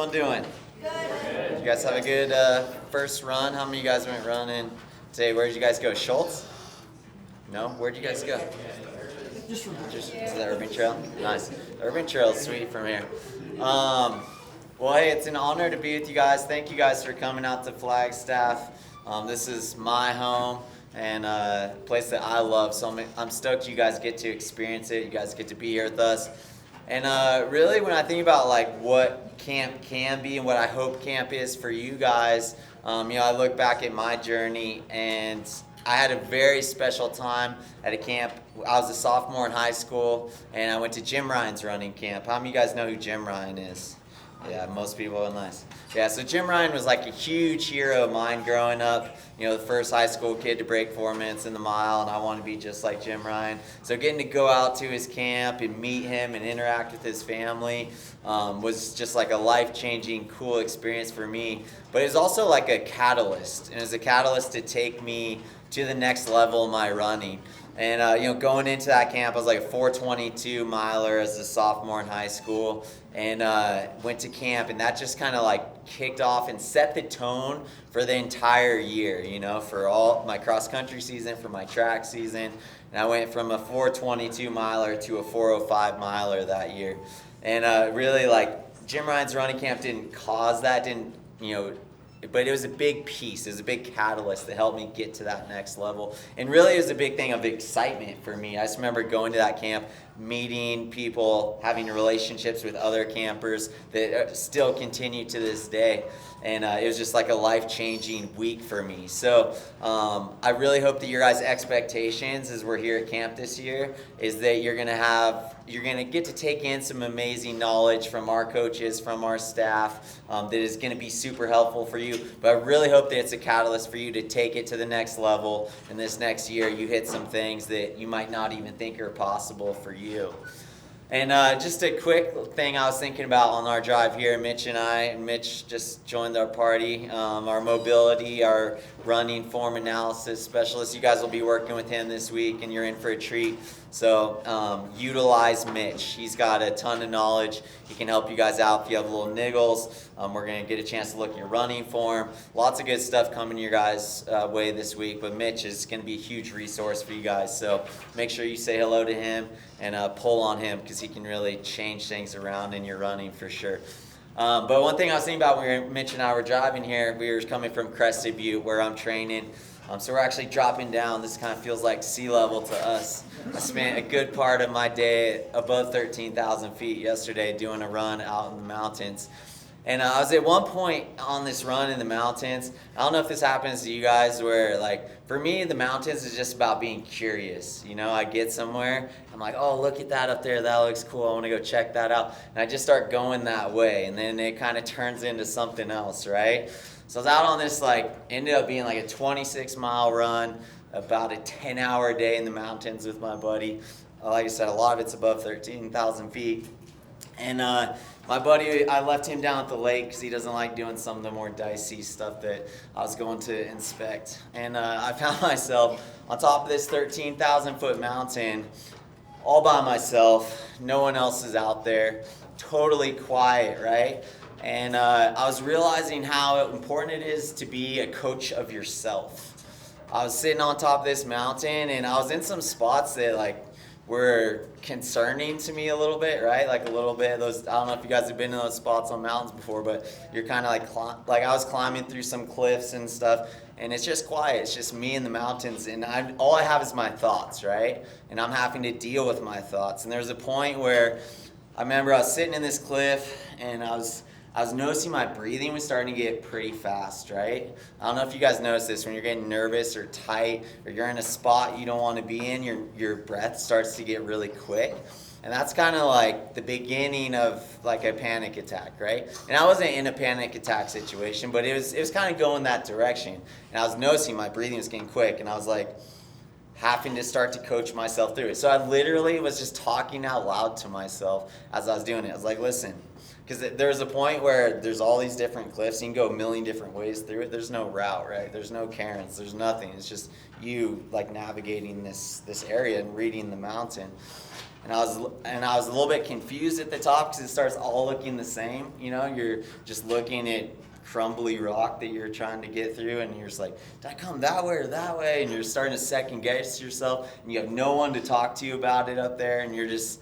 everyone doing? Good. You guys have a good first run? How many of you guys went running today? Where did you guys go? Schultz? No? Where'd you guys go? Just is that Urban Trail? Nice. Urban Trail is sweet from here. Well, hey, it's an honor to be with you guys. Thank you guys for coming out to Flagstaff. This is my home and a place that I love, so I'm stoked you guys get to experience it. You guys get to be here with us. And really, when I think about like what camp can be and what I hope camp is for you guys, I look back at my journey and I had a very special time at a camp. I was a sophomore in high school and I went to Jim Ryan's running camp. How many of you guys know who Jim Ryan is? Yeah, most people are nice. Yeah, so Jim Ryan was like a huge hero of mine growing up. The first high school kid to break 4 minutes in the mile, and I want to be just like Jim Ryan. So getting to go out to his camp and meet him and interact with his family was just like a life-changing, cool experience for me. But it was also like a catalyst, and it was a catalyst to take me to the next level of my running. And going into that camp, I was like a 4:22 miler as a sophomore in high school, and went to camp, and that just kind of like kicked off and set the tone for the entire year. For all my cross country season, for my track season, and I went from a 4:22 miler to a 4:05 miler that year, and really like Jim Ryan's running camp didn't cause that, but it was a big piece. It was a big catalyst that helped me get to that next level. And really, it was a big thing of excitement for me. I just remember going to that camp, meeting people, having relationships with other campers that still continue to this day. And it was just like a life-changing week for me. So I really hope that your guys' expectations as we're here at camp this year is that you're going to get to take in some amazing knowledge from our coaches, from our staff, that is going to be super helpful for you. But I really hope that it's a catalyst for you to take it to the next level. And this next year, you hit some things that you might not even think are possible for you. And just a quick thing I was thinking about on our drive here, Mitch just joined our party, our mobility, our running form analysis specialist. You guys will be working with him this week, and you're in for a treat. So utilize Mitch. He's got a ton of knowledge. He can help you guys out if you have little niggles. We're going to get a chance to look at your running form. Lots of good stuff coming your guys' way this week, but Mitch is going to be a huge resource for you guys. So make sure you say hello to him and pull on him because he can really change things around in your running for sure. But one thing I was thinking about when Mitch and I were driving here, we were coming from Crested Butte where I'm training. So we're actually dropping down. This kind of feels like sea level to us. I spent a good part of my day above 13,000 feet yesterday doing a run out in the mountains. And I was at one point on this run in the mountains. I don't know if this happens to you guys where, like, for me, the mountains is just about being curious. I get somewhere, I'm like, oh, look at that up there. That looks cool. I want to go check that out. And I just start going that way. And then it kind of turns into something else, right? So I was out on this, ended up being like a 26-mile run, about a 10-hour day in the mountains with my buddy. Like I said, a lot of it's above 13,000 feet. And my buddy, I left him down at the lake because he doesn't like doing some of the more dicey stuff that I was going to inspect. And I found myself on top of this 13,000-foot mountain all by myself. No one else is out there. Totally quiet, right? And I was realizing how important it is to be a coach of yourself. I was sitting on top of this mountain, and I was in some spots that, were concerning to me a little bit, right? Like a little bit of those, I don't know if you guys have been in those spots on mountains before, but you're kind of like I was climbing through some cliffs and stuff, and it's just quiet. It's just me in the mountains, and all I have is my thoughts, right? And I'm having to deal with my thoughts. And there's a point where I remember I was sitting in this cliff, and I was noticing my breathing was starting to get pretty fast, right? I don't know if you guys notice this. When you're getting nervous or tight or you're in a spot you don't want to be in, your breath starts to get really quick. And that's kind of like the beginning of like a panic attack, right? And I wasn't in a panic attack situation, but it was kind of going that direction. And I was noticing my breathing was getting quick, and I was like having to start to coach myself through it. So I literally was just talking out loud to myself as I was doing it. I was like, listen, because there's a point where there's all these different cliffs. You can go a million different ways through it. There's no route, right? There's no cairns. There's nothing. It's just you navigating this area and reading the mountain. And I was a little bit confused at the top because it starts all looking the same. You know, you're just looking at crumbly rock that you're trying to get through, and you're just like, did I come that way or that way? And you're starting to second guess yourself, and you have no one to talk to you about it up there, and you're just,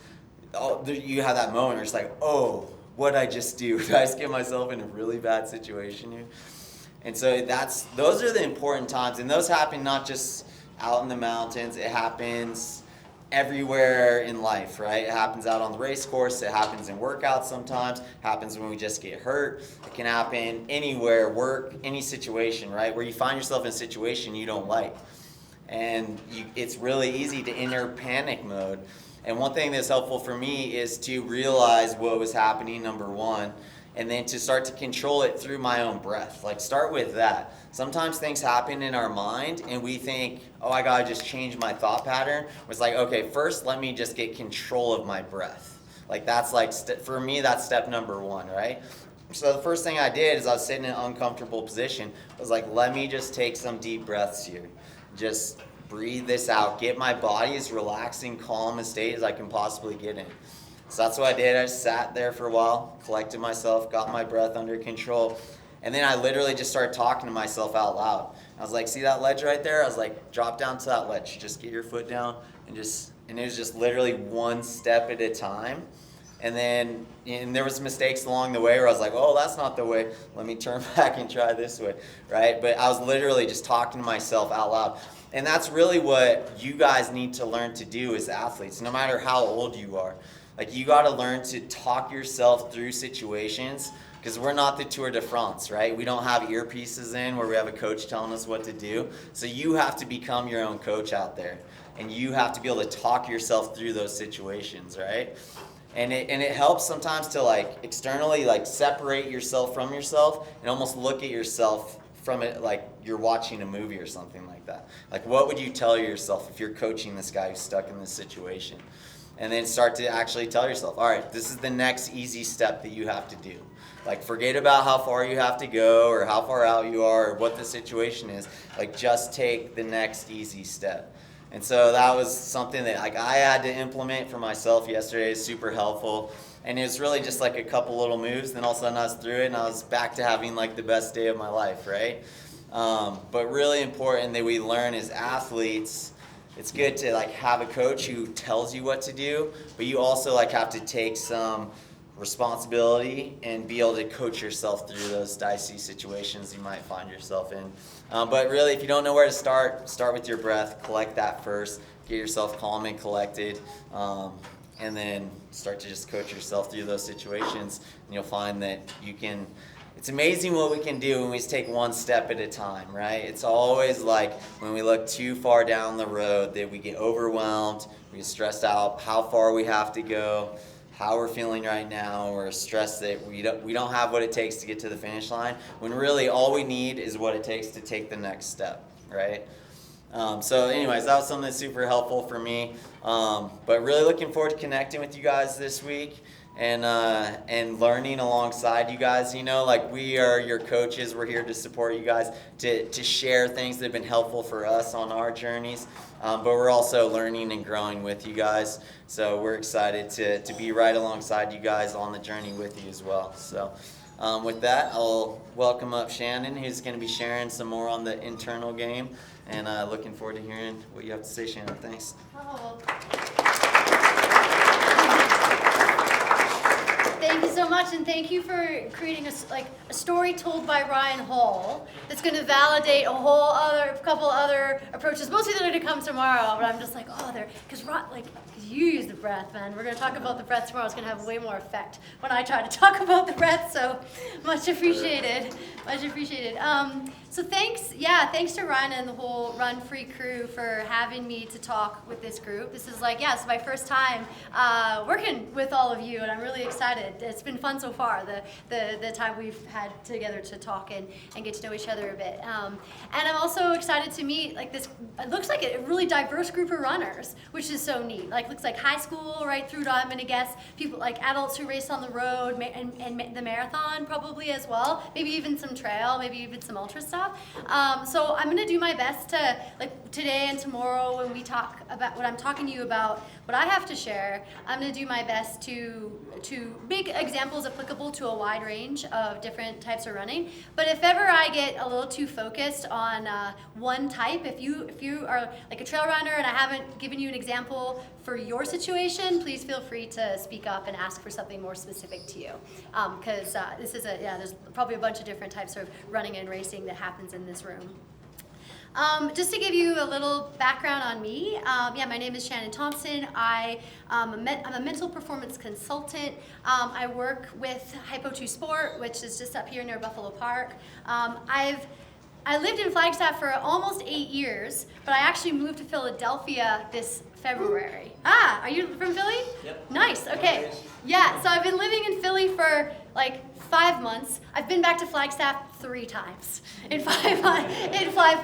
you have that moment where it's like, oh, what'd I just do? Did I just get myself in a really bad situation here? And so those are the important times, and those happen not just out in the mountains. It happens everywhere in life, right? It happens out on the race course. It happens in workouts sometimes. It happens when we just get hurt. It can happen anywhere, work, any situation, right? Where you find yourself in a situation you don't like. And it's really easy to enter panic mode. And one thing that's helpful for me is to realize what was happening, number one, and then to start to control it through my own breath. Like, start with that. Sometimes things happen in our mind and we think, oh, I gotta just change my thought pattern. It's like, okay, first let me just get control of my breath. Like, that's like, for me, that's step number one, right? So the first thing I did is I was sitting in an uncomfortable position. I was like, let me just take some deep breaths here. Just breathe this out. Get my body as relaxing, calm a state as I can possibly get in. So that's what I did. I sat there for a while, collected myself, got my breath under control, and then I literally just started talking to myself out loud. I was like, see that ledge right there? I was like, drop down to that ledge. Just get your foot down, and it was just literally one step at a time. And there was mistakes along the way where I was like, oh, that's not the way. Let me turn back and try this way, right? But I was literally just talking to myself out loud. And that's really what you guys need to learn to do as athletes, no matter how old you are. Like, you got to learn to talk yourself through situations, because we're not the Tour de France, right? We don't have earpieces in where we have a coach telling us what to do. So you have to become your own coach out there, and you have to be able to talk yourself through those situations, right? And it helps sometimes to, like, externally, like, separate yourself from yourself and almost look at yourself from it like you're watching a movie or something like that. Like, what would you tell yourself if you're coaching this guy who's stuck in this situation? And then start to actually tell yourself, all right, this is the next easy step that you have to do. Like, forget about how far you have to go or how far out you are or what the situation is. Like, just take the next easy step. And so that was something that, like, I had to implement for myself yesterday. It's super helpful. And it was really just like a couple little moves. Then all of a sudden I was through it and I was back to having like the best day of my life, right? But really important that we learn as athletes, it's good to like have a coach who tells you what to do, but you also like have to take some responsibility and be able to coach yourself through those dicey situations you might find yourself in. But really, if you don't know where to start with your breath. Collect that first. Get yourself calm and collected, and then start to just coach yourself through those situations. And you'll find that you can. It's amazing what we can do when we just take one step at a time, right? It's always like when we look too far down the road that we get overwhelmed, we get stressed out, how far we have to go, how we're feeling right now. We're stressed that we don't have what it takes to get to the finish line, when really all we need is what it takes to take the next step, right? So anyways, that was something that's super helpful for me. But really looking forward to connecting with you guys this week. And learning alongside you guys. You know, like, we are your coaches. We're here to support you guys, to share things that have been helpful for us on our journeys, but we're also learning and growing with you guys, so we're excited to be right alongside you guys on the journey with you as well. So with that, I'll welcome up Shannon, who's going to be sharing some more on the internal game, and looking forward to hearing what you have to say, Shannon. Thanks. Oh. Thank you so much, and thank you for creating a story told by Ryan Hall that's going to validate a couple other approaches. Mostly they're going to come tomorrow, but I'm just like, because you use the breath, man. We're going to talk about the breath tomorrow. It's going to have way more effect when I try to talk about the breath. So much appreciated, much appreciated. So thanks to Ryan and the whole Run Free crew for having me to talk with this group. This is it's my first time working with all of you, and I'm really excited. It's been fun fun so far, the time we've had together to talk and get to know each other a bit. And I'm also excited to meet like this, it looks like a really diverse group of runners, which is so neat. Like looks like high school right through to, I'm gonna guess, people like adults who race on the road and the marathon probably as well, maybe even some trail, maybe even some ultra stuff. So I'm gonna do my best to, like today and tomorrow when we talk about what I'm talking to you about, what I have to share, I'm gonna do my best to make examples applicable to a wide range of different types of running. But if ever I get a little too focused on one type, if you are like a trail runner and I haven't given you an example for your situation, please feel free to speak up and ask for something more specific to you. Because this is there's probably a bunch of different types of running and racing that happens in this room. Just to give you a little background on me, my name is Shannon Thompson. I'm a mental performance consultant. I work with Hypo 2 Sport, which is just up here near Buffalo Park. I lived in Flagstaff for almost 8 years, but I actually moved to Philadelphia this February. Are you from Philly? Yep. Nice, okay. Yeah, so I've been living in Philly for like 5 months. I've been back to Flagstaff 3 times in 5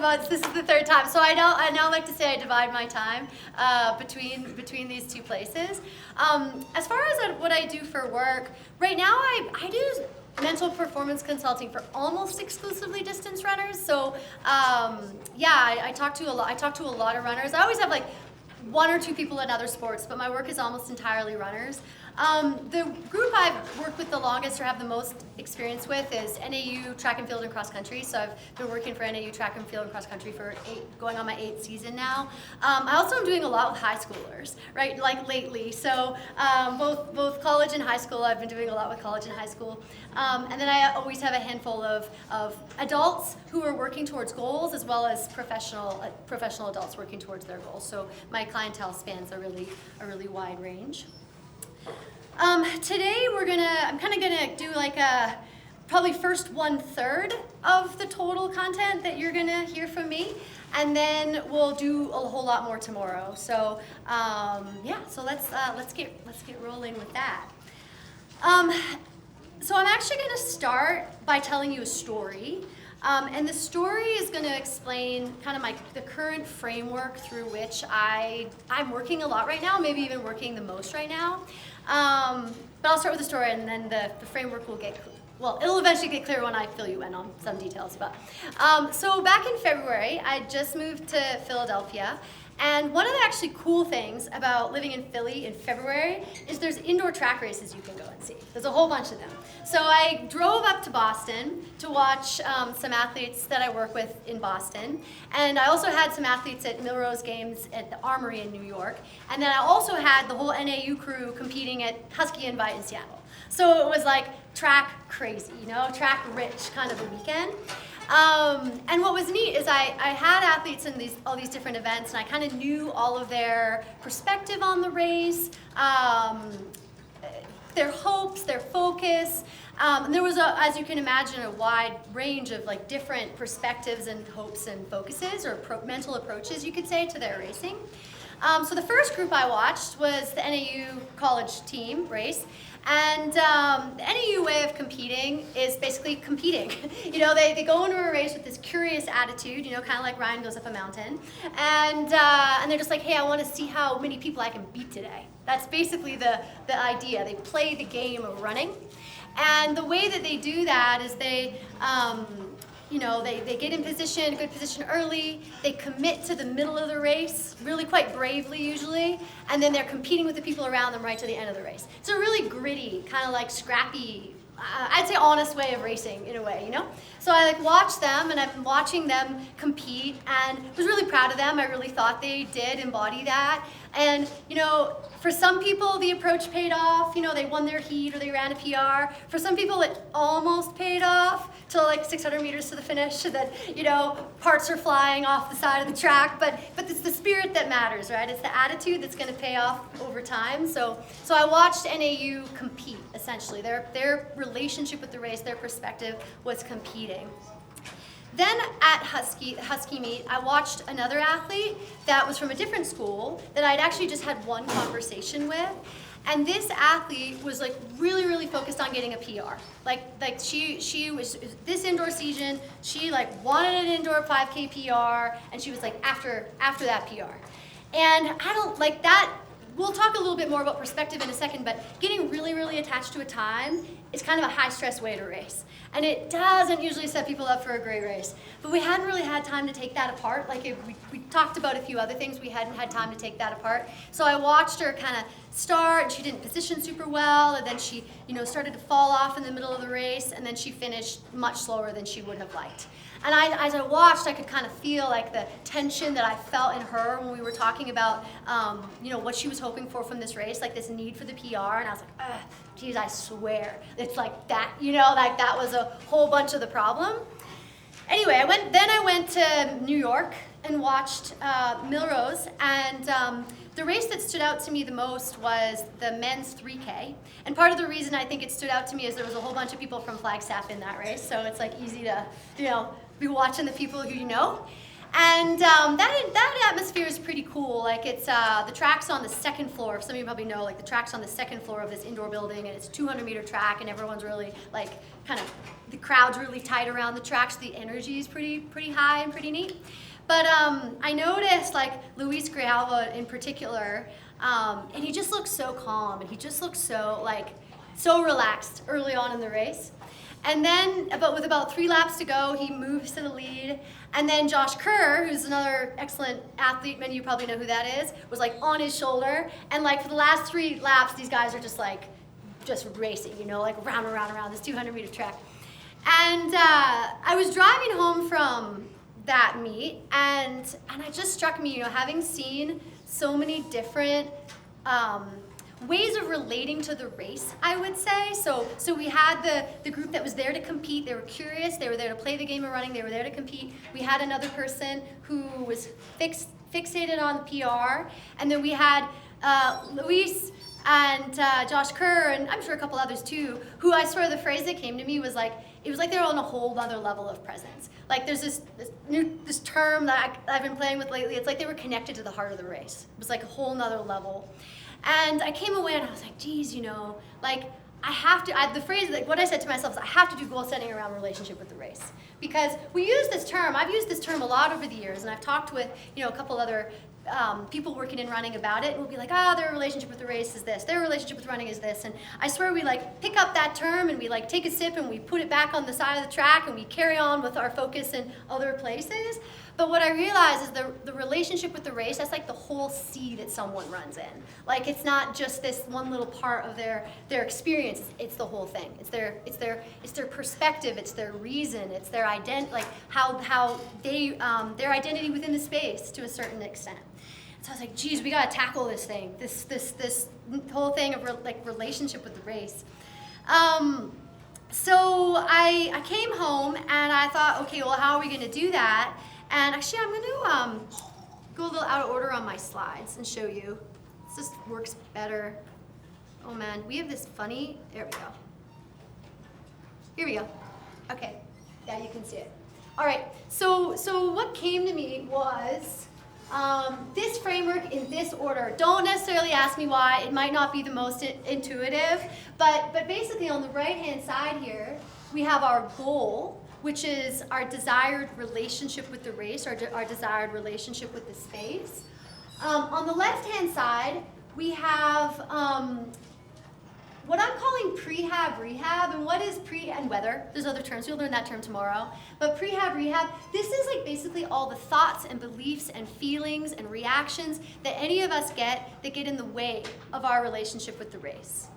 months. This is the 3rd time. So I now like to say I divide my time between these 2 places. As far as what I do for work, right now I do mental performance consulting for almost exclusively distance runners. So I talk to a lot of runners. I always have like 1 or 2 people in other sports, but my work is almost entirely runners. The group I've worked with the longest or have the most experience with is NAU track and field and cross country. So I've been working for NAU track and field and cross country for going on my 8th season now. I also am doing a lot with high schoolers, right? Like lately. So both college and high school, I've been doing a lot with college and high school. And then I always have a handful of adults who are working towards goals, as well as professional adults working towards their goals. So my clientele spans a really wide range. Today I'm kind of gonna do like probably first 1/3 of the total content that you're gonna hear from me, and then we'll do a whole lot more tomorrow. So so let's get rolling with that. So I'm actually gonna start by telling you a story. And the story is going to explain kind of the current framework through which I'm working a lot right now, maybe even working the most right now. But I'll start with the story, and then the framework will it'll eventually get clear when I fill you in on some details. But so back in February, I just moved to Philadelphia. And one of the actually cool things about living in Philly in February is there's indoor track races you can go and see. There's a whole bunch of them. So I drove up to Boston to watch some athletes that I work with in Boston. And I also had some athletes at Milrose Games at the Armory in New York. And then I also had the whole NAU crew competing at Husky Invite in Seattle. So it was like track crazy, track rich kind of a weekend. And what was neat is I had athletes in all these different events, and I kind of knew all of their perspective on the race, their hopes, their focus. And there was, as you can imagine, a wide range of like different perspectives and hopes and focuses, or mental approaches, you could say, to their racing. So the first group I watched was the NAU college team race. And the NAU way of competing is basically competing. They go into a race with this curious attitude, kind of like Ryan goes up a mountain. And they're just like, hey, I want to see how many people I can beat today. That's basically the idea. They play the game of running. And the way that they do that is they get in position, good position early, they commit to the middle of the race, really quite bravely usually, and then they're competing with the people around them right to the end of the race. It's a really gritty, kind of like scrappy, I'd say honest way of racing in a way, So I watched them, and I'm watching them compete, and was really proud of them. I really thought they did embody that. And, for some people, the approach paid off. They won their heat or they ran a PR. For some people, it almost paid off till like 600 meters to the finish, so that, parts are flying off the side of the track. But it's the spirit that matters, right? It's the attitude that's going to pay off over time. So I watched NAU compete, essentially. Their relationship with the race, their perspective was competing. Then at Husky meet, I watched another athlete that was from a different school that I'd actually just had one conversation with. And this athlete was like really focused on getting a PR. Like she was this indoor season, she like wanted an indoor 5K PR, and she was like after that PR. And I don't like that. We'll talk a little bit more about perspective in a second, but getting really attached to a time is kind of a high stress way to race. And it doesn't usually set people up for a great race. But we hadn't really had time to take that apart. Like we talked about a few other things, we hadn't had time to take that apart. So I watched her kind of start, and she didn't position super well, and then she, started to fall off in the middle of the race, and then she finished much slower than she wouldn't have liked. And as I watched, I could kind of feel like the tension that I felt in her when we were talking about, what she was hoping for from this race, like this need for the PR. And I was like, geez, I swear, it's like that, like that was a whole bunch of the problem. Anyway, I went to New York and watched Millrose, and the race that stood out to me the most was the men's 3K. And part of the reason I think it stood out to me is there was a whole bunch of people from Flagstaff in that race, so it's like easy to, be watching the people who you know. And that atmosphere is pretty cool. Like it's the track's on the second floor. Some of you probably know, like the track's on the second floor of this indoor building, and it's a 200-meter track, and everyone's really like the crowd's really tight around the track, so the energy is pretty high and pretty neat. But I noticed like Luis Grijalva in particular, and he just looked so calm, and he just looked so relaxed early on in the race. And then, with about 3 laps to go, he moves to the lead. And then Josh Kerr, who's another excellent athlete, many of you probably know who that is, was like on his shoulder. And like for the last 3 laps, these guys are just racing, like round and round this 200-meter track. And I was driving home from that meet, and it just struck me, having seen so many different ways of relating to the race, I would say. So we had the group that was there to compete. They were curious. They were there to play the game of running. They were there to compete. We had another person who was fixated on the PR. And then we had Luis and Josh Kerr, and I'm sure a couple others too, who I swear the phrase that came to me was like, it was like they're on a whole other level of presence. Like there's this term that I've been playing with lately. It's like they were connected to the heart of the race. It was like a whole nother level. And I came away and I was like, geez, like I have to, the phrase, like what I said to myself is I have to do goal setting around relationship with the race. Because we use this term, I've used this term a lot over the years, and I've talked with, a couple other people working in running about it, and we'll be like, their relationship with the race is this, their relationship with running is this. And I swear we pick up that term and we take a sip and we put it back on the side of the track and we carry on with our focus in other places. But what I realize is the relationship with the race, that's like the whole sea that someone runs in. Like it's not just this one little part of their experience, it's the whole thing. It's their perspective, it's their reason, it's their how they their identity within the space to a certain extent. So I was like, geez, we gotta tackle this thing, this whole thing of relationship with the race. So I came home and I thought, okay, well, how are we gonna do that? And actually, I'm gonna go a little out of order on my slides and show you. This just works better. Oh man, we have this funny, there we go. Here we go. Okay, yeah, you can see it. All right, so what came to me was this framework in this order. Don't necessarily ask me why. It might not be the most intuitive, but basically on the right-hand side here, we have our goal, which is our desired relationship with the race, our desired relationship with the space. On the left-hand side, we have what I'm calling prehab rehab. And what is and weather? There's other terms. You'll learn that term tomorrow. But prehab rehab, this is basically all the thoughts and beliefs and feelings and reactions that any of us get that get in the way of our relationship with the race.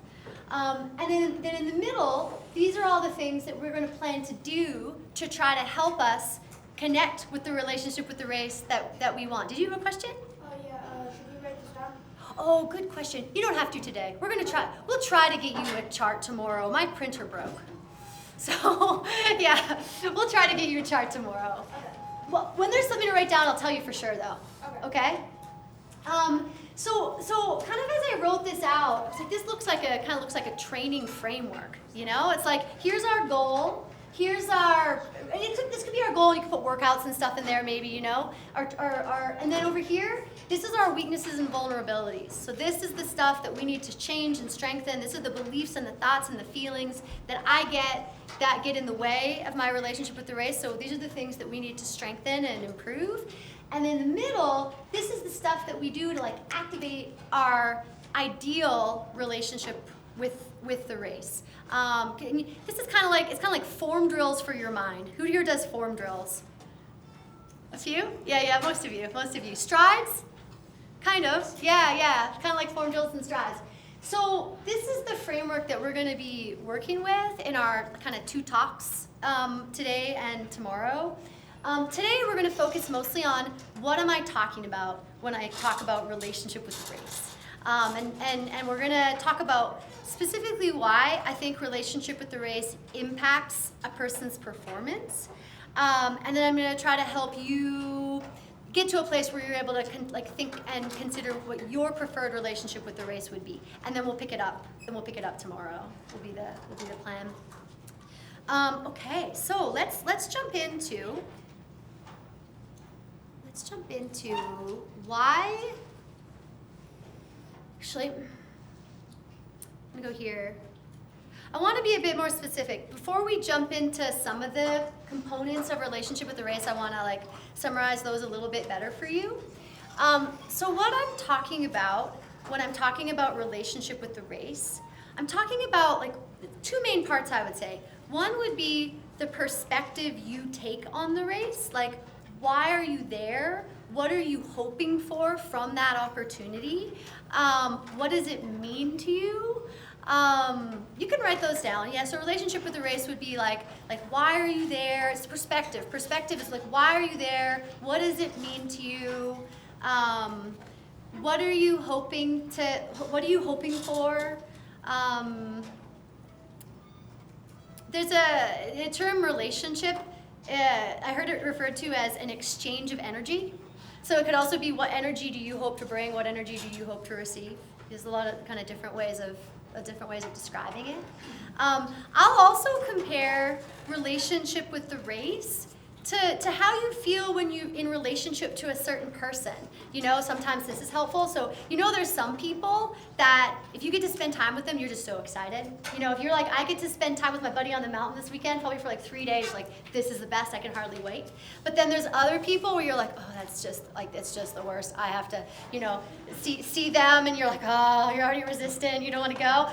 And then in the middle, these are all the things that we're going to plan to do to try to help us connect with the relationship with the race that we want. Did you have a question? Yeah, should we write this down? Oh, good question. You don't have to today. We'll try to get you a chart tomorrow. My printer broke. So, yeah, we'll try to get you a chart tomorrow. Okay. Well, when there's something to write down, I'll tell you for sure, though. Okay. So kind of as I wrote this out, I was like, this looks like a training framework, It's like, here's our goal. here's our, this could be our goal. You could put workouts and stuff in there maybe, you know. And then over here, this is our weaknesses and vulnerabilities. So this is the stuff that we need to change and strengthen. This are the beliefs and the thoughts and the feelings that I get that get in the way of my relationship with the race. So these are the things that we need to strengthen and improve. And in the middle, this is the stuff that we do to like activate our ideal relationship with the race. This is kind of like form drills for your mind. Who here does form drills? A few? Yeah, most of you. Strides? Kind of. Yeah. Kind of like form drills and strides. So this is the framework that we're going to be working with in our kind of 2 talks today and tomorrow. Today we're going to focus mostly on what am I talking about when I talk about relationship with the race. And we're going to talk about specifically why I think relationship with the race impacts a person's performance. And then I'm going to try to help you get to a place where you're able to think and consider what your preferred relationship with the race would be. And then we'll pick it up. Tomorrow. Will be the plan. Okay, so let's jump into why. Actually, I'm gonna go here. I want to be a bit more specific. Before we jump into some of the components of relationship with the race, I want to summarize those a little bit better for you. So what I'm talking about when I'm talking about relationship with the race, I'm talking about 2 main parts, I would say. One would be the perspective you take on the race. Why are you there? What are you hoping for from that opportunity? What does it mean to you? You can write those down. Yeah, so relationship with the race would be why are you there? It's perspective. Perspective is why are you there? What does it mean to you? What are you hoping for? There's a term relationship. I heard it referred to as an exchange of energy. So it could also be what energy do you hope to bring? What energy do you hope to receive? There's a lot of kind of different ways of describing it. I'll also compare relationship with the race to how you feel when you in relationship to a certain person. Sometimes this is helpful. So there's some people that if you get to spend time with them, you're just so excited. If you're I get to spend time with my buddy on the mountain this weekend, probably for 3 days, this is the best, I can hardly wait. But then there's other people where you're oh, that's just it's just the worst. I have to, see them, and you're oh, you're already resistant, you don't want to go.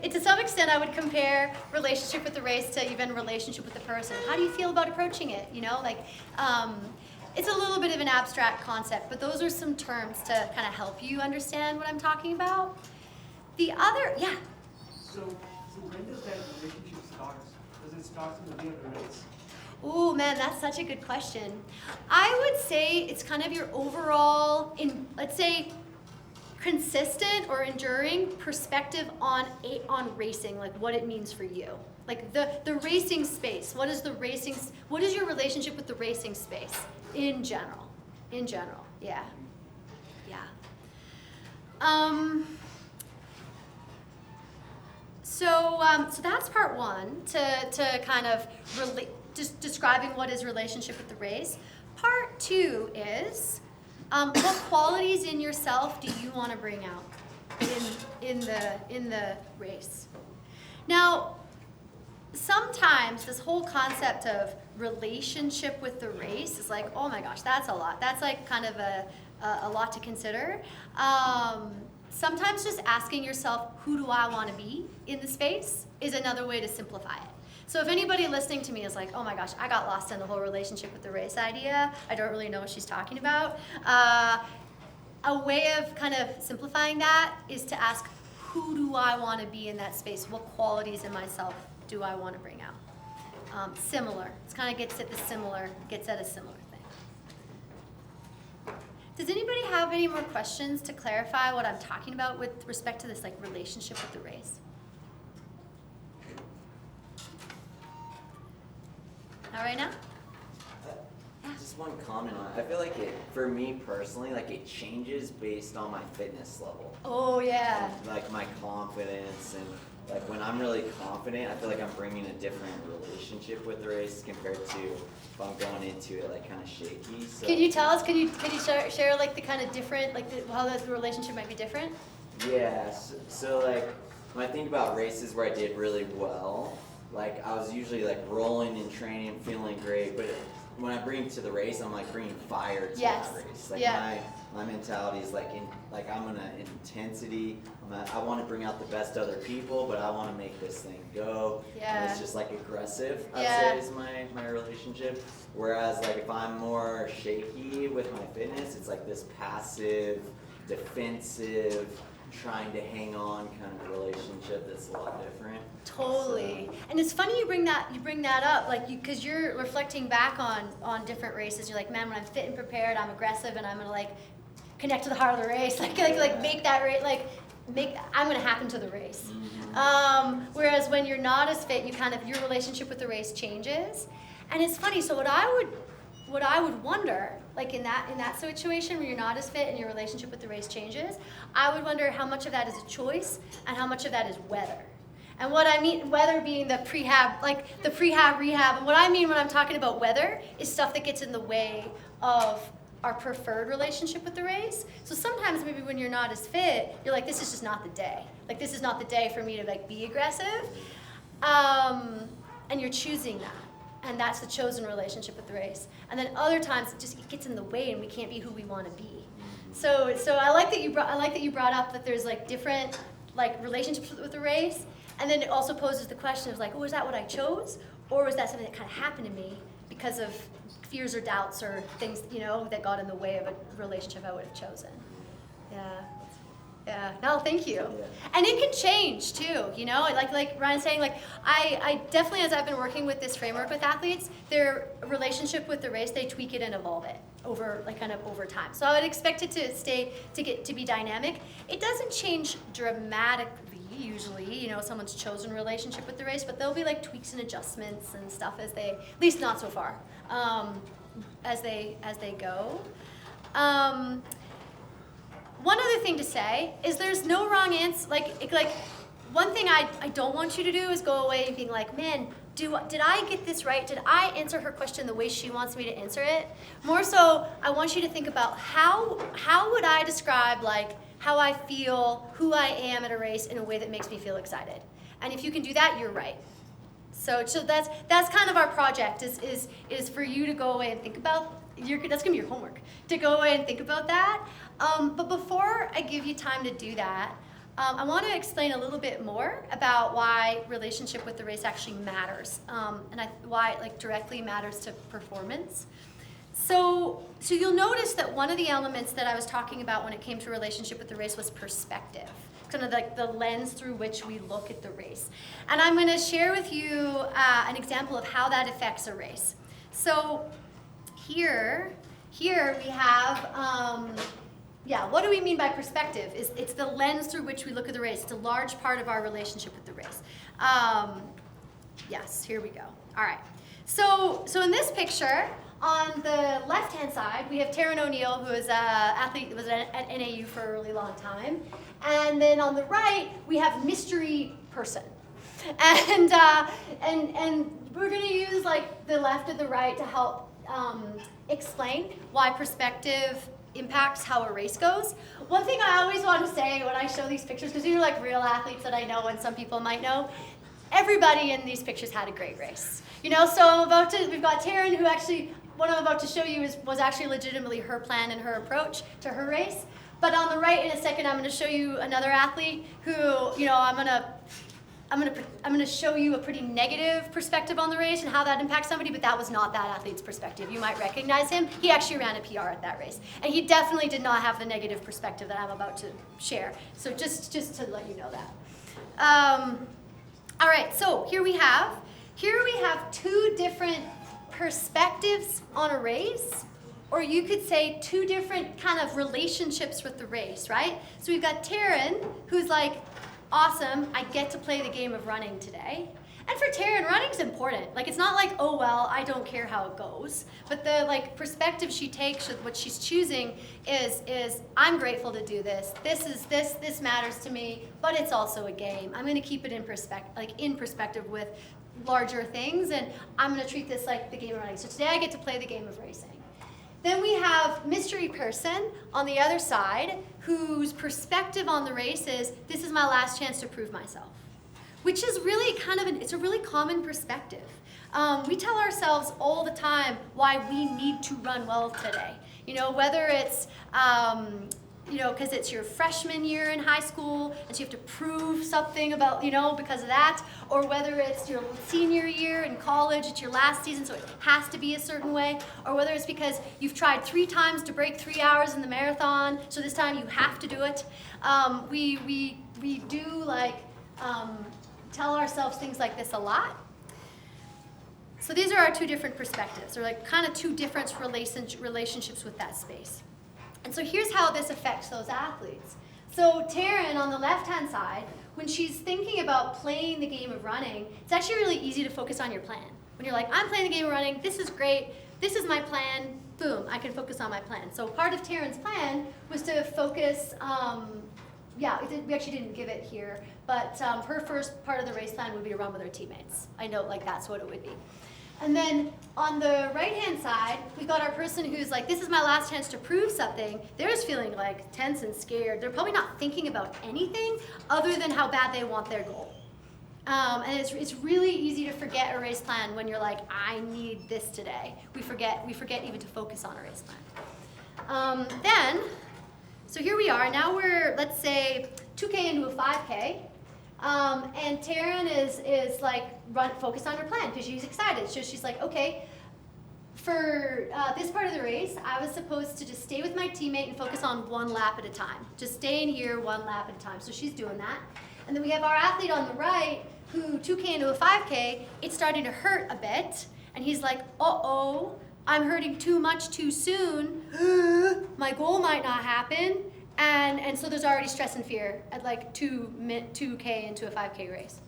To some extent, I would compare relationship with the race to even relationship with the person. How do you feel about approaching it? It's a little bit of an abstract concept, but those are some terms to kind of help you understand what I'm talking about. The other, yeah. So when does that relationship start? Does it start in the day of the race? Oh man, that's such a good question. I would say it's kind of your overall, let's say, consistent or enduring perspective on racing, what it means for you. The racing space. What is your relationship with the racing space in general? Yeah. So that's part 1 to kind of just describing what is relationship with the race. Part 2 is what qualities in yourself do you want to bring out in the race? Now, sometimes this whole concept of relationship with the race is oh my gosh, that's a lot. That's kind of a lot to consider. Sometimes just asking yourself, who do I want to be in the space, is another way to simplify it. So if anybody listening to me is oh my gosh, I got lost in the whole relationship with the race idea, I don't really know what she's talking about, a way of kind of simplifying that is to ask, who do I want to be in that space? What qualities in myself do I want to bring out? Similar. It kind of gets at a similar thing. Does anybody have any more questions to clarify what I'm talking about with respect to this relationship with the race? Not right now? Just one comment on it. I feel for me personally, it changes based on my fitness level. Oh yeah. My confidence and when I'm really confident, I feel like I'm bringing a different relationship with the race compared to if I'm going into it like kind of shaky. So. Can you tell us? Can you share like the kind of different, like how the relationship might be different? Yeah. So like when I think about races where I did really well, like I was usually like rolling in training, feeling great, but when I bring it to the race, I'm like bringing fire to that race. Like my mentality is like I'm gonna intensity. I want to bring out the best other people, but I want to make this thing go. Yeah. And it's just like aggressive. I'd say is my relationship. Whereas like if I'm more shaky with my fitness, it's like this passive, defensive, trying to hang on kind of relationship that's a lot different. Totally. So. And it's funny you bring that up, like because you're reflecting back on different races. You're like, man, when I'm fit and prepared, I'm aggressive, and I'm gonna like connect to the heart of the race, like make that race, I'm gonna happen to the race. Mm-hmm. Whereas when you're not as fit, your relationship with the race changes. And it's funny. So what I would wonder, like in that situation where you're not as fit and your relationship with the race changes, I would wonder how much of that is a choice and how much of that is weather. And what I mean, weather being the prehab, like the prehab, rehab, and what I mean when I'm talking about weather is stuff that gets in the way of our preferred relationship with the race. So sometimes maybe when you're not as fit, you're like, this is just not the day. Like this is not the day for me to like be aggressive. And you're choosing that. And that's the chosen relationship with the race. And then other times it gets in the way and we can't be who we want to be. So I like that you brought up that there's like different like relationships with the race. And then it also poses the question of like, oh, is that what I chose? Or was that something that kind of happened to me because of fears or doubts or things, that got in the way of a relationship I would have chosen? Yeah. No, thank you. Yeah. And it can change too, like Ryan's saying, like I definitely, as I've been working with this framework with athletes, their relationship with the race, they tweak it and evolve it over time. So I would expect it to be dynamic. It doesn't change dramatically usually, someone's chosen relationship with the race, but there'll be like tweaks and adjustments and stuff at least not so far, as they go. One other thing to say is there's no wrong answer. Like one thing I don't want you to do is go away being like, man, did I get this right? Did I answer her question the way she wants me to answer it? More so, I want you to think about how would I describe like how I feel, who I am at a race in a way that makes me feel excited. And if you can do that, you're right. So that's kind of our project is for you to go away and think about. That's gonna be your homework, to go away and think about that. But before I give you time to do that, I want to explain a little bit more about why relationship with the race actually matters, and why it like directly matters to performance. So you'll notice that one of the elements that I was talking about when it came to relationship with the race was perspective, kind of like the lens through which we look at the race. And I'm going to share with you an example of how that affects a race. So here we have, what do we mean by perspective? It's the lens through which we look at the race. It's a large part of our relationship with the race. Yes, here we go. All right. So in this picture, on the left-hand side, we have Taryn O'Neill, who is an athlete that was at NAU for a really long time. And then on the right, we have mystery person. And we're going to use like the left and the right to help explain why perspective impacts how a race goes. One thing I always want to say when I show these pictures, because these are like real athletes that I know and some people might know, everybody in these pictures had a great race. So we've got Taryn, who actually, what I'm about to show you was actually legitimately her plan and her approach to her race. But on the right, in a second, I'm going to show you another athlete who, I'm going to show you a pretty negative perspective on the race and how that impacts somebody, but that was not that athlete's perspective. You might recognize him. He actually ran a PR at that race. And he definitely did not have the negative perspective that I'm about to share. So just to let you know that. All right, so here we have two different perspectives on a race, or you could say two different kind of relationships with the race, right? So we've got Taryn, who's like, awesome, I get to play the game of running today. And for Taryn, running's important. Like, it's not like, oh, well, I don't care how it goes. But the, like, perspective she takes, what she's choosing is I'm grateful to do this. This matters to me, but it's also a game. I'm going to keep it in perspective with larger things, and I'm going to treat this like the game of running. So today I get to play the game of racing. Then we have mystery person on the other side, whose perspective on the race is, this is my last chance to prove myself. Which is really it's a really common perspective. We tell ourselves all the time why we need to run well today. You know, whether it's, because it's your freshman year in high school, and so you have to prove something about, because of that, or whether it's your senior year in college, it's your last season, so it has to be a certain way, or whether it's because you've tried 3 times to break 3 hours in the marathon, so this time you have to do it. We do tell ourselves things like this a lot. So these are our 2 different perspectives. They're like kind of 2 different relationships with that space. And so here's how this affects those athletes. So Taryn on the left-hand side, when she's thinking about playing the game of running, it's actually really easy to focus on your plan. When you're like, I'm playing the game of running, this is great, this is my plan, boom, I can focus on my plan. So part of Taryn's plan was to focus, we actually didn't give it here, but her first part of the race plan would be to run with her teammates. I know, that's what it would be. And then on the right-hand side, we've got our person who's like, this is my last chance to prove something. They're just feeling tense and scared. They're probably not thinking about anything other than how bad they want their goal. And it's really easy to forget a race plan when you're like, I need this today. We forget even to focus on a race plan. So here we are. Now we're, let's say, 2K into a 5K. And Taryn is focused on her plan because she's excited. So she's like, okay, for this part of the race, I was supposed to just stay with my teammate and focus on 1 lap at a time. Just stay in here 1 lap at a time. So she's doing that. And then we have our athlete on the right who 2K into a 5K, it's starting to hurt a bit. And he's like, uh-oh, I'm hurting too much too soon. My goal might not happen. And so there's already stress and fear at 2K into a 5K race.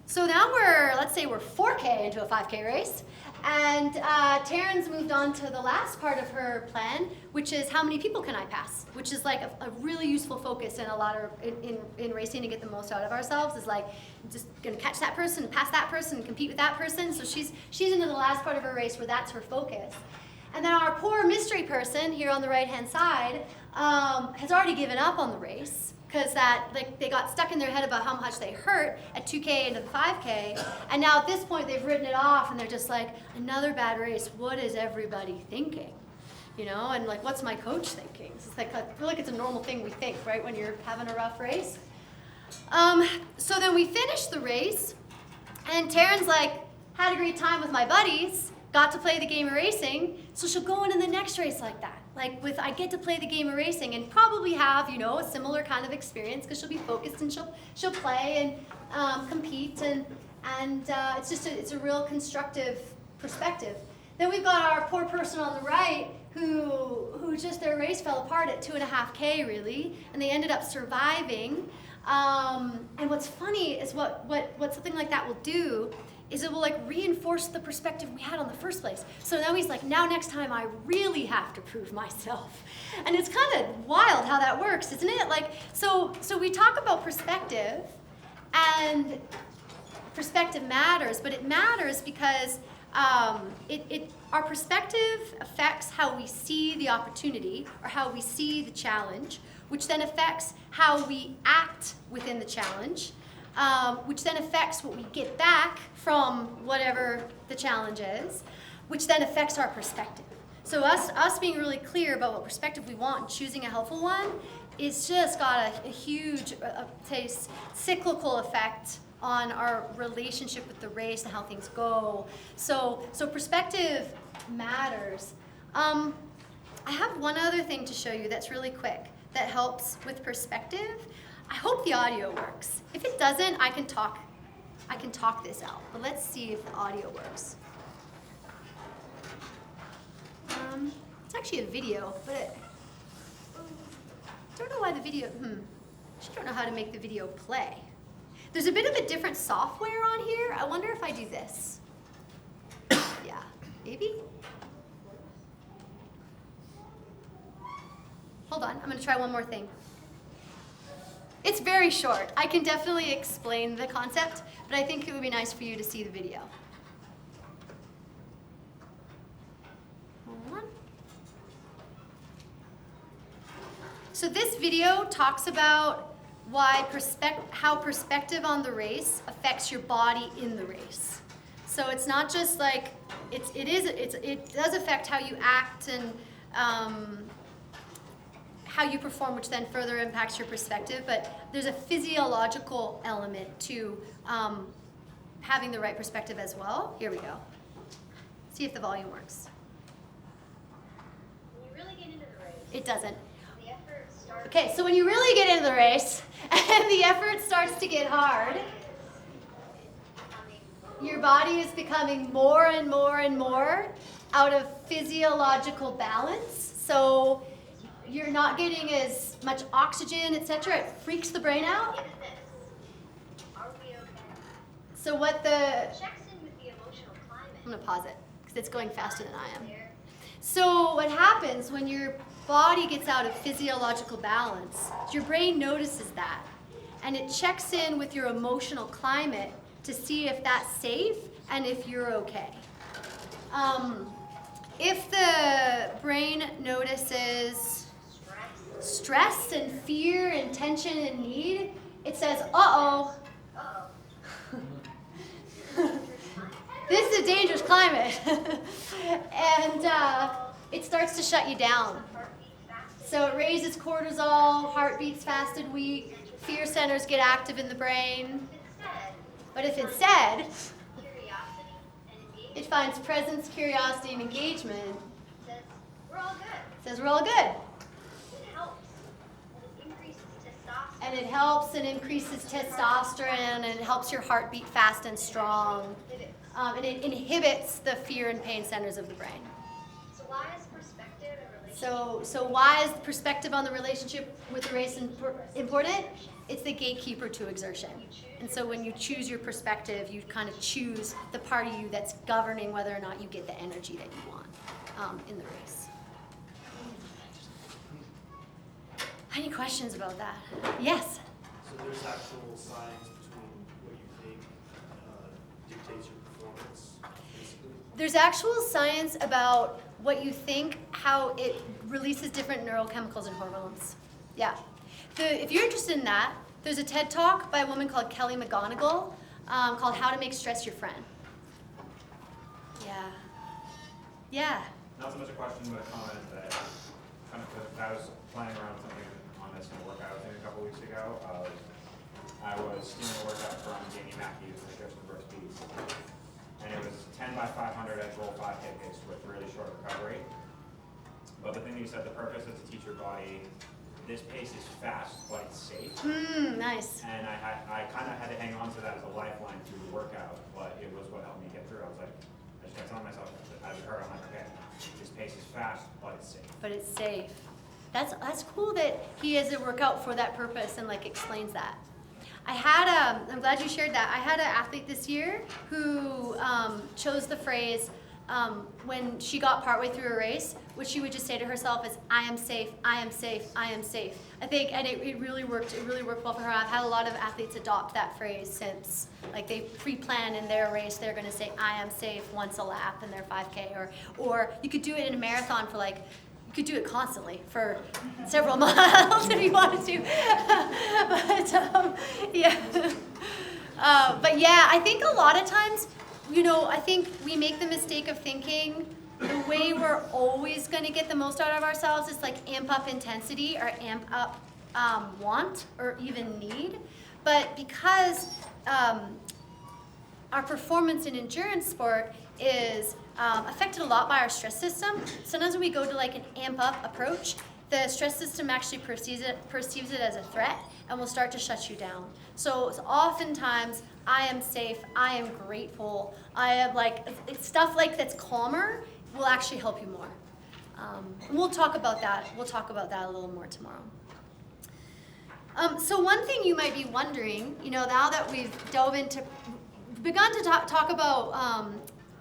So now let's say we're 4K into a 5K race, and Taryn's moved on to the last part of her plan, which is how many people can I pass? Which is a really useful focus in racing to get the most out of ourselves, is just gonna catch that person, pass that person, and compete with that person. So she's into the last part of her race where that's her focus. And then our poor mystery person here on the right-hand side has already given up on the race because they got stuck in their head about how much they hurt at 2K into the 5K. And now at this point, they've written it off, and they're just like, another bad race. What is everybody thinking? And what's my coach thinking? It's I feel like it's a normal thing we think, right, when you're having a rough race. So then we finish the race, and Taryn's had a great time with my buddies, got to play the game of racing, so she'll go into the next race like that. I get to play the game of racing and probably have, a similar kind of experience because she'll be focused and she'll play and compete and it's a real constructive perspective. Then we've got our poor person on the right who just their race fell apart at 2.5K really, and they ended up surviving. And what's funny is what something like that will do is it will reinforce the perspective we had on the first place. So now he's like, now next time I really have to prove myself. And it's kind of wild how that works, isn't it? So we talk about perspective, and perspective matters, but it matters because our perspective affects how we see the opportunity or how we see the challenge, which then affects how we act within the challenge, which then affects what we get back from whatever the challenge is, which then affects our perspective. So us being really clear about what perspective we want and choosing a helpful one is just got a huge cyclical effect on our relationship with the race and how things go. So perspective matters. I have one other thing to show you that's really quick that helps with perspective. I hope the audio works. If it doesn't, I can talk this out. But let's see if the audio works. It's actually a video, but I don't know why the video. Actually don't know how to make the video play. There's a bit of a different software on here. I wonder if I do this. Yeah, maybe? Hold on, I'm gonna try one more thing. It's very short. I can definitely explain the concept, but I think it would be nice for you to see the video. Hold on. So this video talks about how perspective on the race affects your body in the race. So it's not just like, it does affect how you act and how you perform, which then further impacts your perspective, but there's a physiological element to having the right perspective as well. Here we go. See if the volume works. When you really get into the race, It doesn't. the effort starts. Okay, so when you really get into the race and the effort starts to get hard, your body is becoming more and more and more out of physiological balance. So you're not getting as much oxygen, etc. It freaks the brain out. Is this? Are we okay? So what the, Checks in with the emotional climate. I'm gonna pause it because it's going faster than I am. There. So what happens when your body gets out of physiological balance, your brain notices that and it checks in with your emotional climate to see if that's safe and if you're okay. If the brain notices stress and fear and tension and need, it says, uh-oh, this is a dangerous climate. And it starts to shut you down. So it raises cortisol, heart beats fast and weak, fear centers get active in the brain. But if instead, Curiosity and engagement it finds presence, curiosity, and engagement, says we're all good. it says we're all good. It helps. It increases testosterone. And it helps and increases testosterone, and it helps your heart beat fast and strong. And it inhibits the fear and pain centers of the brain. So why is perspective and relationship? So why is perspective on the relationship with the race important? It's the gatekeeper to exertion. And so when you choose your perspective, you kind of choose the part of you that's governing whether or not you get the energy that you want in the race. Any questions about that? Yes? So there's actual science between what you think dictates your performance, basically? There's actual science about what you think, how it releases different neurochemicals and hormones. Yeah. If you're interested in that, there's a TED Talk by a woman called Kelly McGonigal called How to Make Stress Your Friend. Yeah. Yeah. Not so much a question, but a comment that kind of, I was playing around with something on this in a workout I was doing a couple weeks ago. I was doing a workout from Jamie Matthews, the Shifts and Burst Beats. And it was 10 by 500 edge roll 5K pace with really short recovery. But the thing that you said, the purpose is to teach your body this pace is fast, but it's safe. Nice. And I kind of had to hang on to that as a lifeline through the workout, but it was what helped me get through. I was like, I just kept telling myself, as it hurt, I'm like, okay, this pace is fast, but it's safe. But it's safe. That's cool that he has a workout for that purpose and like explains that. I had I'm glad you shared that. I had an athlete this year who chose the phrase when she got partway through a race, what she would just say to herself is, I am safe, I am safe, I am safe. I think, and it really worked. It really worked well for her. I've had a lot of athletes adopt that phrase since, like they pre-plan in their race, they're gonna say, I am safe once a lap in their 5K, or you could do it in a marathon for like, you could do it constantly for several miles if you wanted to. But yeah, I think a lot of times, you know, I think we make the mistake of thinking the way we're always going to get the most out of ourselves is like amp up intensity or amp up want or even need. But because our performance in endurance sport is affected a lot by our stress system, sometimes when we go to like an amp up approach, the stress system actually perceives it as a threat and will start to shut you down. So oftentimes, I am safe, I am grateful, I am like, stuff like that's calmer will actually help you more. And we'll talk about that. We'll talk about that a little more tomorrow. So one thing you might be wondering, now that we've begun to talk about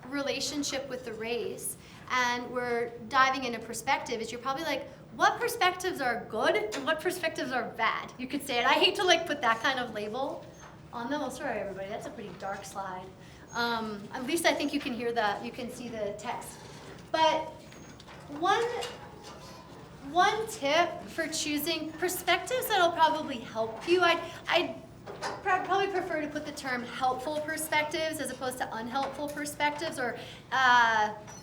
relationship with the race, and we're diving into perspective, is you're probably like, what perspectives are good and what perspectives are bad? You could say it. I hate to put that kind of label on them. Oh, sorry everybody, that's a pretty dark slide. At least I think you can hear you can see the text. But one tip for choosing perspectives that'll probably help you, I'd probably prefer to put the term helpful perspectives as opposed to unhelpful perspectives, or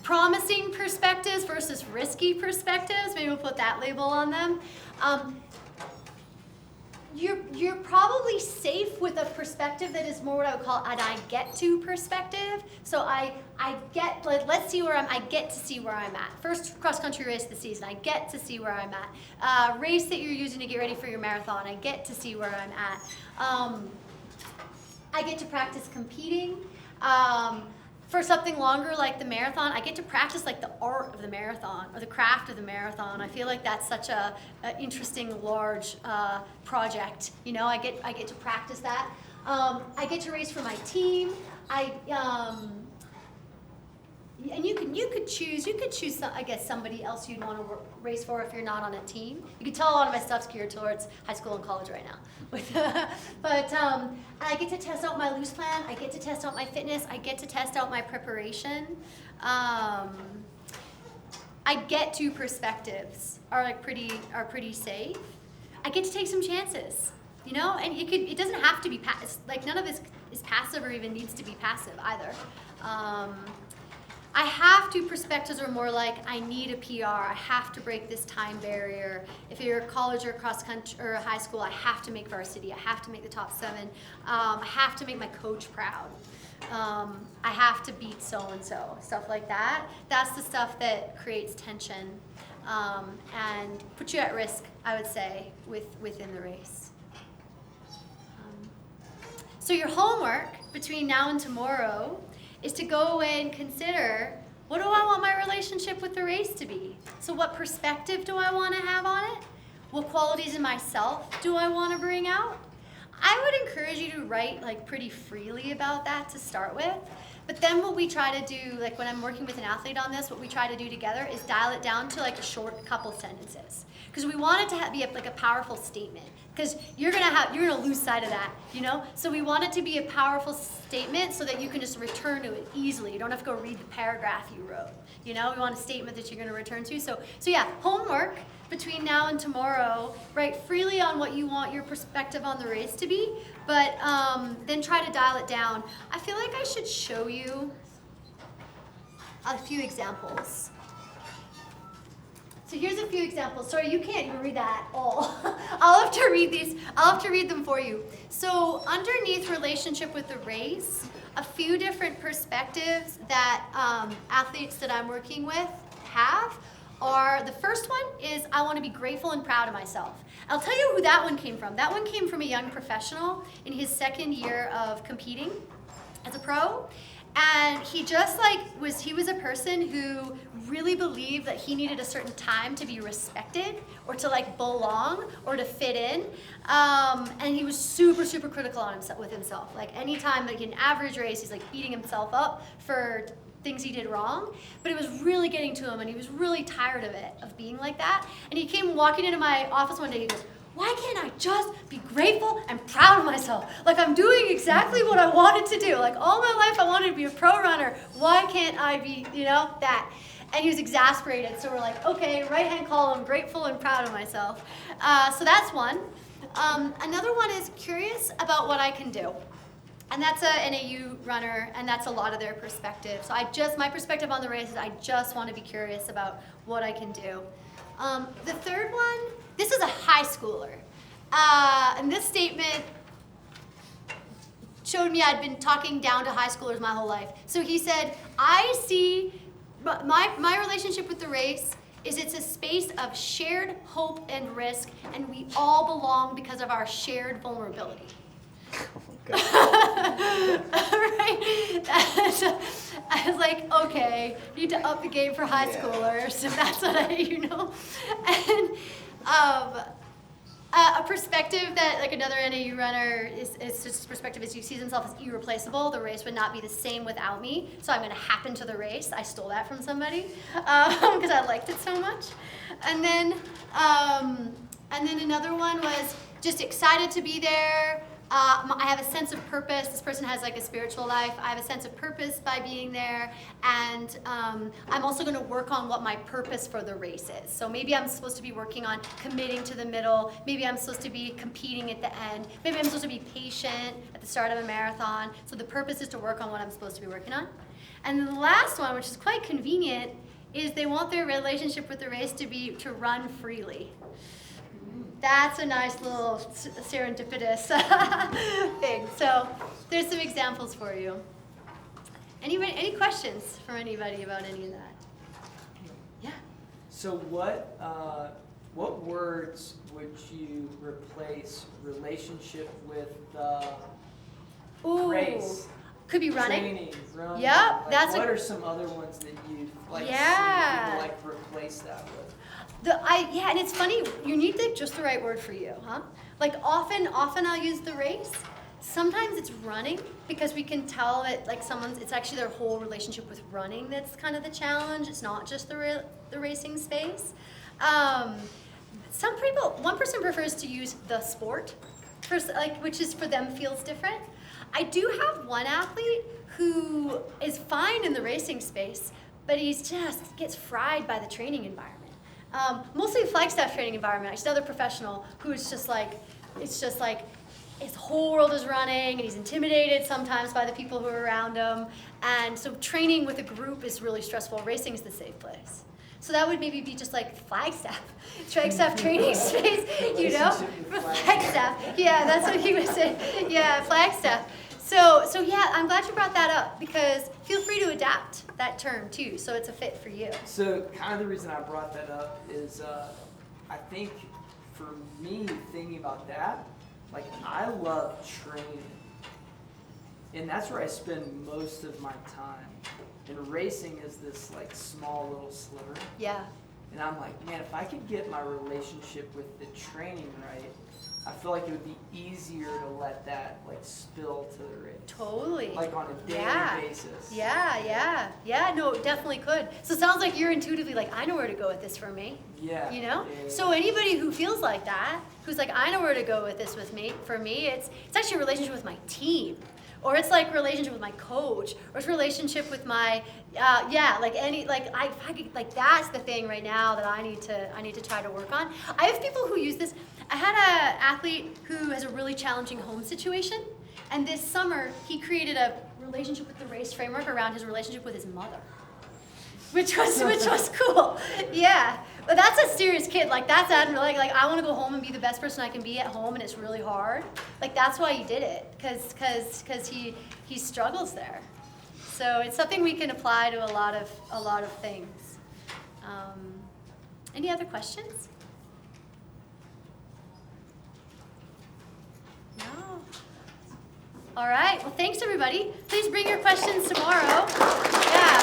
promising perspectives versus risky perspectives. Maybe we'll put that label on them. You're probably safe with a perspective that is more what I would call an I get to perspective. So I get, let's see I get to see where I'm at. First cross-country race of the season, I get to see where I'm at. Race that you're using to get ready for your marathon, I get to see where I'm at. I get to practice competing. For something longer like the marathon, I get to practice the art of the marathon or the craft of the marathon. I feel like that's such a interesting, large project. I get to practice that. I get to race for my team. And you could choose I guess somebody else you'd want to race for if you're not on a team. You can tell a lot of my stuff's geared towards high school and college right now. But I get to test out my loose plan. I get to test out my fitness. I get to test out my preparation. I get to perspectives are pretty safe. I get to take some chances, and it doesn't have to be none of this is passive or even needs to be passive either. I have to perspectives are more like I need a PR. I have to break this time barrier. If you're college or cross country or high school, I have to make varsity. I have to make the top 7. I have to make my coach proud. I have to beat so-and-so, stuff like that. That's the stuff that creates tension and puts you at risk, I would say, within the race. So your homework between now and tomorrow is to go away and consider, what do I want my relationship with the race to be? So what perspective do I want to have on it? What qualities in myself do I want to bring out? I would encourage you to write pretty freely about that to start with. But then what we try to do, when I'm working with an athlete on this, what we try to do together is dial it down to a short couple sentences. Because we want it to be a powerful statement. Because you're gonna lose sight of that, So we want it to be a powerful statement so that you can just return to it easily. You don't have to go read the paragraph you wrote. We want a statement that you're gonna return to. So yeah, homework between now and tomorrow. Write freely on what you want your perspective on the race to be, but then try to dial it down. I feel like I should show you a few examples. So here's a few examples. Sorry, you can't even read that all. I'll have to read these. I'll have to read them for you. So underneath relationship with the race, a few different perspectives that athletes that I'm working with have are, the first one is I want to be grateful and proud of myself. I'll tell you who that one came from. That one came from a young professional in his second year of competing as a pro. And he just he was a person who really believed that he needed a certain time to be respected or to belong or to fit in. And he was super, super critical on with himself. Anytime in an average race, he's beating himself up for things he did wrong, but it was really getting to him and he was really tired of it, of being like that. And he came walking into my office one day, he goes, why can't I just be grateful and proud of myself? I'm doing exactly what I wanted to do. All my life I wanted to be a pro runner. Why can't I be, that? And he was exasperated. So we're okay, right-hand column, grateful and proud of myself. So that's one. Another one is curious about what I can do. And that's an AU runner, and that's a lot of their perspective. So my perspective on the race is I just want to be curious about what I can do. The third one, this is a high schooler. And this statement showed me I'd been talking down to high schoolers my whole life. So he said, I see my relationship with the race is it's a space of shared hope and risk, and we all belong because of our shared vulnerability. Right? I was okay, need to up the game for high schoolers, and that's what And A perspective that like another NAU runner is just perspective is he sees himself as irreplaceable. The race would not be the same without me, so I'm going to happen to the race. I stole that from somebody because I liked it so much. And then another one was just excited to be there. I have a sense of purpose. This person has like a spiritual life. I have a sense of purpose by being there, and I'm also going to work on what my purpose for the race is. So maybe I'm supposed to be working on committing to the middle. Maybe I'm supposed to be competing at the end. Maybe I'm supposed to be patient at the start of a marathon. So the purpose is to work on what I'm supposed to be working on. And then the last one, which is quite convenient, is they want their relationship with the race to run freely. That's a nice little serendipitous thing. So there's some examples for you. Any questions from anybody about any of that? Yeah. So what words would you replace relationship with race? Could be running. Training, running. Yep, Like, that's what are some other ones that you like Yeah. see people like replace that with? And it's funny, you need just the right word for you, huh? Like often I'll use the race. Sometimes it's running because we can tell that like it's actually their whole relationship with running that's kind of the challenge. It's not just the racing space. One person prefers to use the sport, which is for them feels different. I do have one athlete who is fine in the racing space, but he just gets fried by the training environment. Mostly Flagstaff training environment. I just another professional who is just like, it's just like his whole world is running and he's intimidated sometimes by the people who are around him. And so training with a group is really stressful. Racing is the safe place. So that would maybe be just like Flagstaff training space, you know? Flagstaff. Yeah, that's what he was saying. Yeah, Flagstaff. So yeah, I'm glad you brought that up because feel free to adapt that term too, so it's a fit for you. So kind of the reason I brought that up is I think for me thinking about that, like I love training, and that's where I spend most of my time. And racing is this like small little sliver. Yeah. And I'm like, man, if I could get my relationship with the training right, I feel like it would be easier to let that like spill to the race. Totally. Like on a daily basis. Yeah, no, it definitely could. So it sounds like you're intuitively like, I know where to go with this for me. Yeah. You know? Yeah. So anybody who feels like that, who's like, I know where to go with this for me, it's actually a relationship with my team. Or it's like relationship with my coach, or it's relationship with my, that's the thing right now that I need to try to work on. I have people who use this. I had an athlete who has a really challenging home situation, and this summer he created a relationship with the race framework around his relationship with his mother, which was cool. Yeah, but that's a serious kid. Like that's like I want to go home and be the best person I can be at home, and it's really hard. Like that's why he did it, because he struggles there. So it's something we can apply to a lot of things. Any other questions? No. All right. Well, thanks everybody. Please bring your questions tomorrow. Yeah.